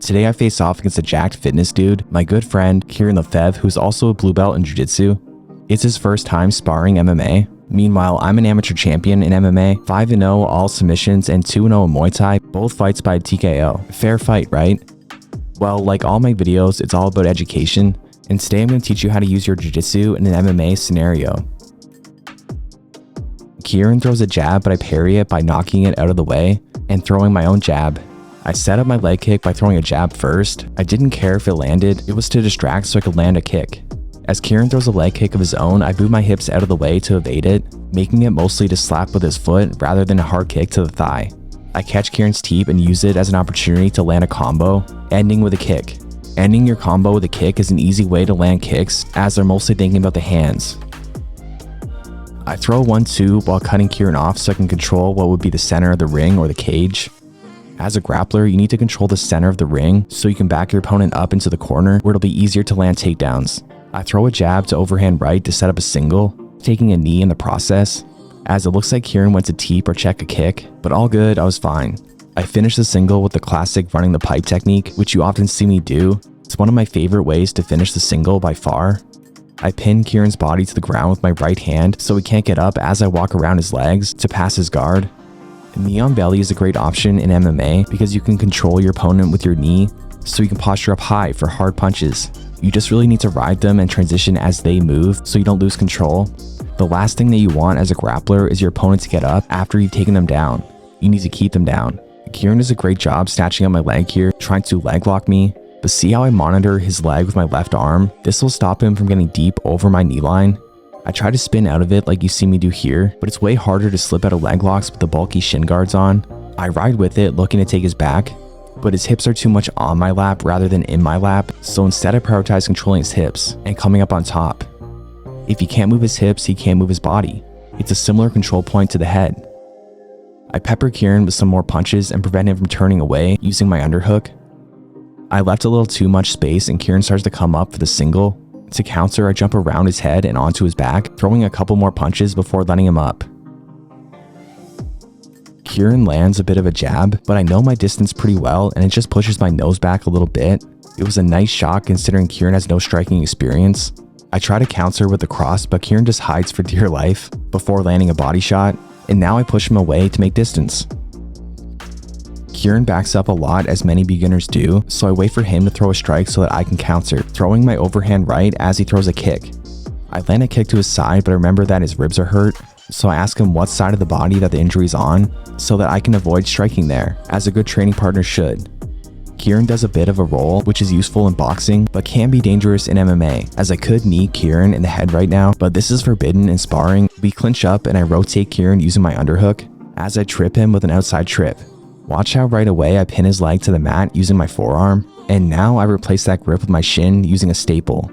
Today I face off against a jacked fitness dude, my good friend Kieran Lefebvre, who's also a blue belt in Jiu-Jitsu. It's his first time sparring MMA. Meanwhile, I'm an amateur champion in MMA, 5-0 all submissions and 2-0 in Muay Thai, both fights by TKO. Fair fight, right? Well, like all my videos, it's all about education, and today I'm going to teach you how to use your Jiu-Jitsu in an MMA scenario. Kieran throws a jab, but I parry it by knocking it out of the way and throwing my own jab. I set up my leg kick by throwing a jab first. I didn't care if it landed, it was to distract so I could land a kick. As Kieran throws a leg kick of his own, I move my hips out of the way to evade it, making it mostly to slap with his foot rather than a hard kick to the thigh. I catch Kieran's teep and use it as an opportunity to land a combo, ending with a kick. Ending your combo with a kick is an easy way to land kicks, as they're mostly thinking about the hands. I throw 1-2 while cutting Kieran off so I can control what would be the center of the ring or the cage. As a grappler, you need to control the center of the ring so you can back your opponent up into the corner where it'll be easier to land takedowns. I throw a jab to overhand right to set up a single, taking a knee in the process, as it looks like Kieran went to teep or check a kick, but all good, I was fine. I finished the single with the classic running the pipe technique, which you often see me do. It's one of my favorite ways to finish the single by far. I pin Kieran's body to the ground with my right hand so he can't get up as I walk around his legs to pass his guard. Knee on belly is a great option in MMA because you can control your opponent with your knee, so you can posture up high for hard punches. You just really need to ride them and transition as they move so you don't lose control. The last thing that you want as a grappler is your opponent to get up after you've taken them down. You need to keep them down. Kieran does a great job snatching up my leg here, trying to leg lock me, but see how I monitor his leg with my left arm? This will stop him from getting deep over my knee line. I try to spin out of it like you see me do here, but it's way harder to slip out of leg locks with the bulky shin guards on. I ride with it, looking to take his back, but his hips are too much on my lap rather than in my lap, so instead I prioritize controlling his hips and coming up on top. If he can't move his hips, he can't move his body. It's a similar control point to the head. I pepper Kieran with some more punches and prevent him from turning away using my underhook. I left a little too much space and Kieran starts to come up for the single. To counter, I jump around his head and onto his back, throwing a couple more punches before letting him up. Kieran lands a bit of a jab, but I know my distance pretty well and it just pushes my nose back a little bit. It was a nice shot considering Kieran has no striking experience. I try to counter with the cross, but Kieran just hides for dear life before landing a body shot, and now I push him away to make distance. Kieran backs up a lot, as many beginners do, so I wait for him to throw a strike so that I can counter, throwing my overhand right as he throws a kick. I land a kick to his side, but I remember that his ribs are hurt, so I ask him what side of the body that the injury is on, so that I can avoid striking there, as a good training partner should. Kieran does a bit of a roll, which is useful in boxing, but can be dangerous in MMA, as I could knee Kieran in the head right now, but this is forbidden in sparring. We clinch up and I rotate Kieran using my underhook, as I trip him with an outside trip. Watch how right away I pin his leg to the mat using my forearm, and now I replace that grip with my shin using a staple.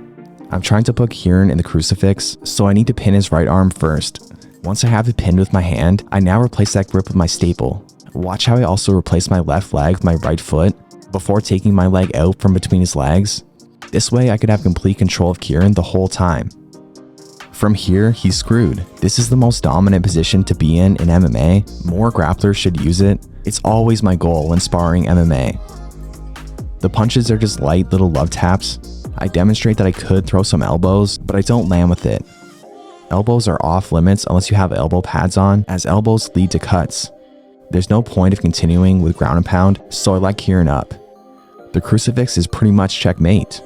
I'm trying to put Kieran in the crucifix, so I need to pin his right arm first. Once I have it pinned with my hand, I now replace that grip with my staple. Watch how I also replace my left leg with my right foot before taking my leg out from between his legs. This way I could have complete control of Kieran the whole time. From here, he's screwed. This is the most dominant position to be in MMA. More grapplers should use it. It's always my goal when sparring MMA. The punches are just light little love taps. I demonstrate that I could throw some elbows, but I don't land with it. Elbows are off limits unless you have elbow pads on, as elbows lead to cuts. There's no point of continuing with ground and pound, so I let Kieran up. The crucifix is pretty much checkmate.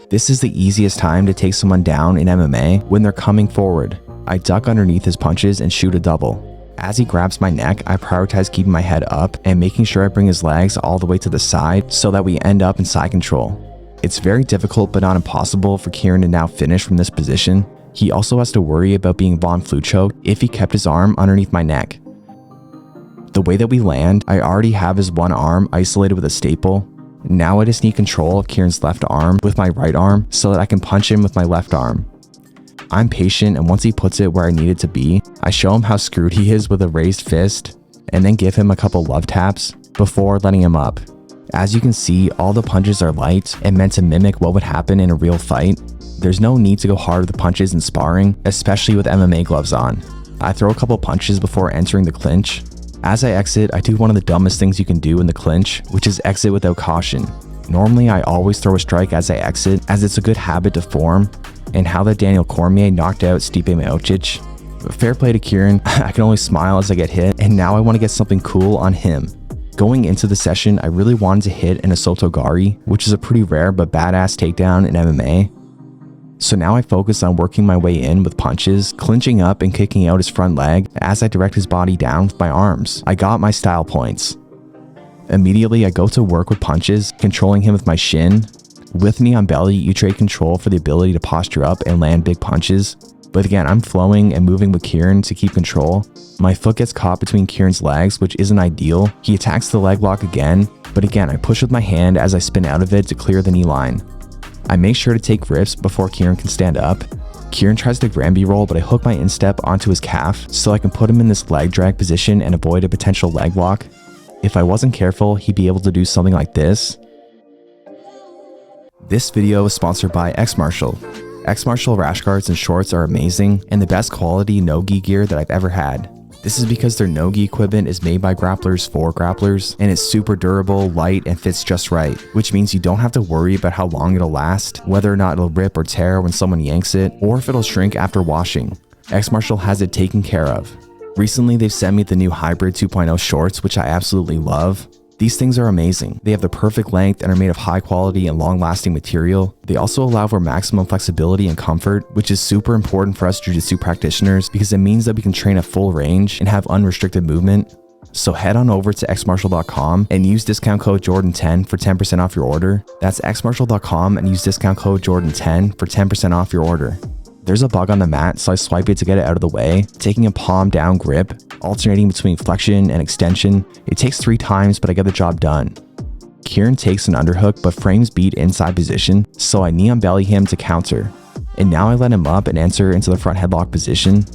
This is the easiest time to take someone down in MMA, when they're coming forward. I duck underneath his punches and shoot a double. As he grabs my neck, I prioritize keeping my head up and making sure I bring his legs all the way to the side so that we end up in side control. It's very difficult but not impossible for Kieran to now finish from this position. He also has to worry about being Von Flue choked if he kept his arm underneath my neck. The way that we land, I already have his one arm isolated with a staple. Now I just need control of Kieran's left arm with my right arm so that I can punch him with my left arm. I'm patient, and once he puts it where I need it to be, I show him how screwed he is with a raised fist, and then give him a couple love taps before letting him up. As you can see, all the punches are light and meant to mimic what would happen in a real fight. There's no need to go hard with the punches in sparring, especially with MMA gloves on. I throw a couple punches before entering the clinch. As I exit, I do one of the dumbest things you can do in the clinch, which is exit without caution. Normally, I always throw a strike as I exit, as it's a good habit to form, and how that Daniel Cormier knocked out Stipe Miocic. But fair play to Kieran, I can only smile as I get hit, and now I want to get something cool on him. Going into the session, I really wanted to hit an Asotogari, which is a pretty rare but badass takedown in MMA. So now I focus on working my way in with punches, clinching up and kicking out his front leg as I direct his body down with my arms. I got my style points. Immediately, I go to work with punches, controlling him with my shin. With knee on belly, you trade control for the ability to posture up and land big punches. But again, I'm flowing and moving with Kieran to keep control. My foot gets caught between Kieran's legs, which isn't ideal. He attacks the leg lock again, but again, I push with my hand as I spin out of it to clear the knee line. I make sure to take rips before Kieran can stand up. Kieran tries to Granby roll, but I hook my instep onto his calf so I can put him in this leg drag position and avoid a potential leg lock. If I wasn't careful, he'd be able to do something like this. This video is sponsored by X Martial. X Martial rash guards and shorts are amazing and the best quality no-gi gear that I've ever had. This is because their no-gi equipment is made by grapplers for grapplers, and it's super durable, light, and fits just right, which means you don't have to worry about how long it'll last, whether or not it'll rip or tear when someone yanks it, or if it'll shrink after washing. X Martial has it taken care of. Recently, they've sent me the new Hybrid 2.0 shorts, which I absolutely love. These things are amazing. They have the perfect length and are made of high quality and long-lasting material. They also allow for maximum flexibility and comfort, which is super important for us jiu-jitsu practitioners because it means that we can train at full range and have unrestricted movement. So head on over to xmartial.com and use discount code Jordan10 for 10% off your order. That's xmartial.com and use discount code Jordan10 for 10% off your order. There's a bug on the mat, so I swipe it to get it out of the way, taking a palm down grip, alternating between flexion and extension. It takes 3 times, but I get the job done. Kieran takes an underhook, but frames beat inside position, so I knee on belly him to counter. And now I let him up and enter into the front headlock position,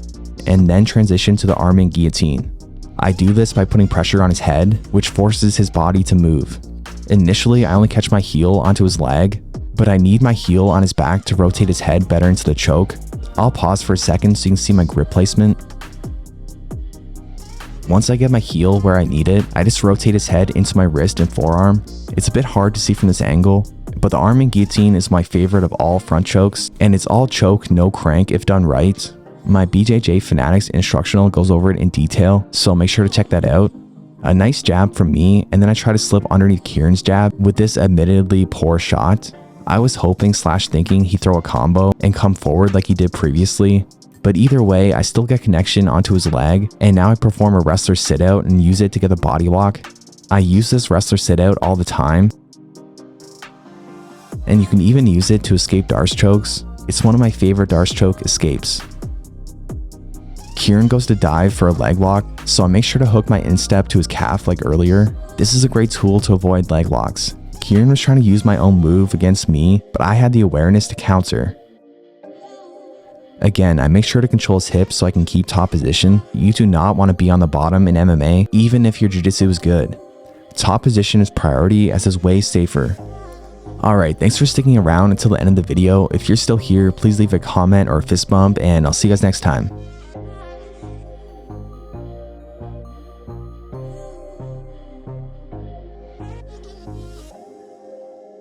and then transition to the arm and guillotine. I do this by putting pressure on his head, which forces his body to move. Initially, I only catch my heel onto his leg, but I need my heel on his back to rotate his head better into the choke. I'll pause for a second so you can see my grip placement. Once I get my heel where I need it, I just rotate his head into my wrist and forearm. It's a bit hard to see from this angle, but the arm and guillotine is my favorite of all front chokes, and it's all choke, no crank if done right. My BJJ Fanatics instructional goes over it in detail, so make sure to check that out. A nice jab from me, and then I try to slip underneath Kieran's jab with this admittedly poor shot. I was hoping / thinking he'd throw a combo and come forward like he did previously, but either way, I still get connection onto his leg, and now I perform a wrestler sit out and use it to get the body lock. I use this wrestler sit out all the time, and you can even use it to escape Darce chokes. It's one of my favorite Darce choke escapes. Kieran goes to dive for a leg lock, so I make sure to hook my instep to his calf like earlier. This is a great tool to avoid leg locks. Kieran was trying to use my own move against me, but I had the awareness to counter. Again, I make sure to control his hips so I can keep top position. You do not want to be on the bottom in MMA, even if your jiu-jitsu is good. Top position is priority as is way safer. Alright, thanks for sticking around until the end of the video. If you're still here, please leave a comment or a fist bump, and I'll see you guys next time.